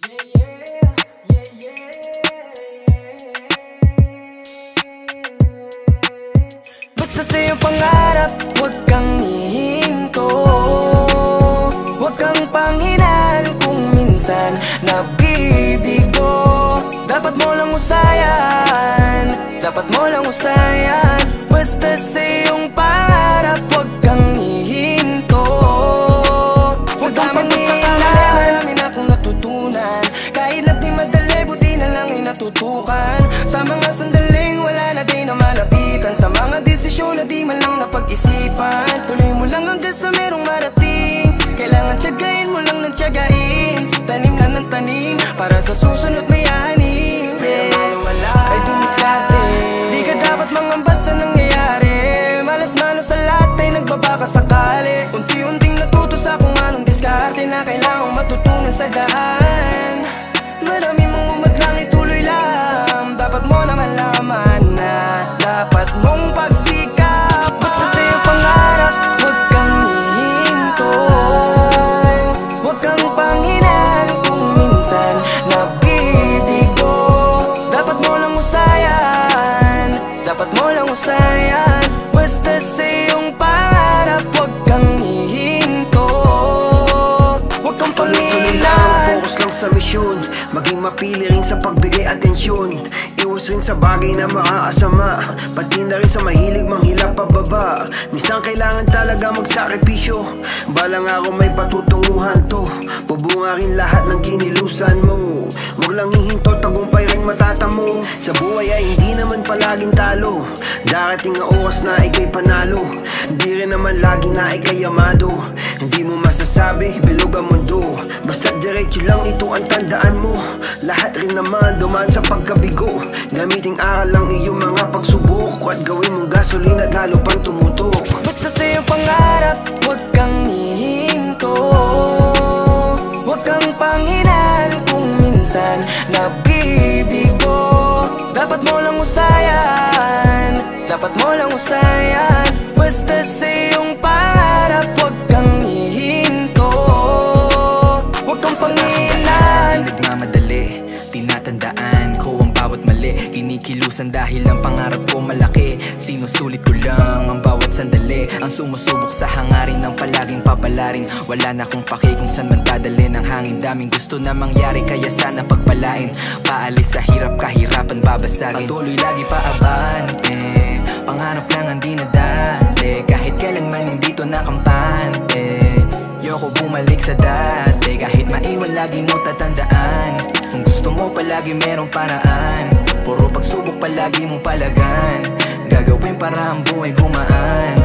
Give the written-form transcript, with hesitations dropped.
Basta sa iyong pangarap, huwag kang hihinto. Huwag kang panghinaan kung minsan nabibigo. Dapat mo lang husayan, dapat mo lang husayan. Basta sa iyong pangarap, huwag kang hihinto. Huwag kang panghinaan. Marami na akong natutunan. Kahit na di madali, buti na lang ay natutukan. Sa mga sandaling wala na di na malapitan. Sa mga desisyon na di man lang napag-isipan. Tuloy mo lang hanggang sa merong marating. Kailangan tiyagain mo lang ng tiyagain. Tanim na ng tanim para sa susunod may ani. Pero wala ay dumiskarte. Di ka dapat mangamba sa nangyayari. Malas-mano sa lahat ay nagbabaka sakali. Unti-unting natuto sa kung anong diskarte na kailangang matutunan sa daan. Marami mong umadlang, ituloy lang. Dapat mo naman laman na dapat mong pagsikap. Basta sa iyong pangarap, huwag kang hihinto. Huwag kang panghinaan kung minsan nabibigo. Dapat mo lang husayan, dapat mo lang husayan. Basta sa iyong pangarap, huwag kang hihinto. Huwag kang panghinaan. Focus lang sa misyon, maging mapili rin sa pagbigay atensyon. Iwas rin sa bagay na makakasama, pati na rin sa mahilig manghilap pababa. Minsan kailangan talaga magsakripisyo. Balang ako may patutunguhan to, bubunga rin lahat ng kinilusan mo. Huwag lang hihinto, tagumpay rin matatamo. Sa buhay ay hindi naman palaging talo. Darating ang oras na ikay panalo. Di rin naman lagi na ikay amado. Hindi mo masasabi, bilog ang mundo. Basta diretso lang, ito ang tandaan mo. Lahat rin naman dumaan sa pagkabigo. Gamiting aral lang iyong mga pagsubok, at gawin mong gasolina at lalo pang tumutok. Basta sa iyong pangarap, huwag kang hihinto. Huwag kang panghinaan kung minsan nabibigo. Dapat mo lang husayan, dapat mo lang husayan. Basta sa iyong pangarap, huwag kang hihinto. Huwag kang panghinaan. Di nagmamadali, tinatandaan ko ang bawat mali. Kinikilusan dahil ang pangarap ko malaki. Sinusulit ko lang ang bawat sandali. Ang sumusubok sa hangarin ng palaging papalarin. Wala na akong paki kung saan man dadalhin ang hangin. Daming gusto na mangyari kaya sana pagpalain. Paalis sa hirap, kahirapan babasagin. Patuloy lagi paabante, pangarap lang ang dinadali. Kahit kailanman hindi to nakampante. Yoko bumalik sa dati, kahit maiwan lagi mo tatandaan. Kung gusto mo palagi merong paraan. Puro pagsubok palagi mong palagan. Gagawin para ang buhay gumaan.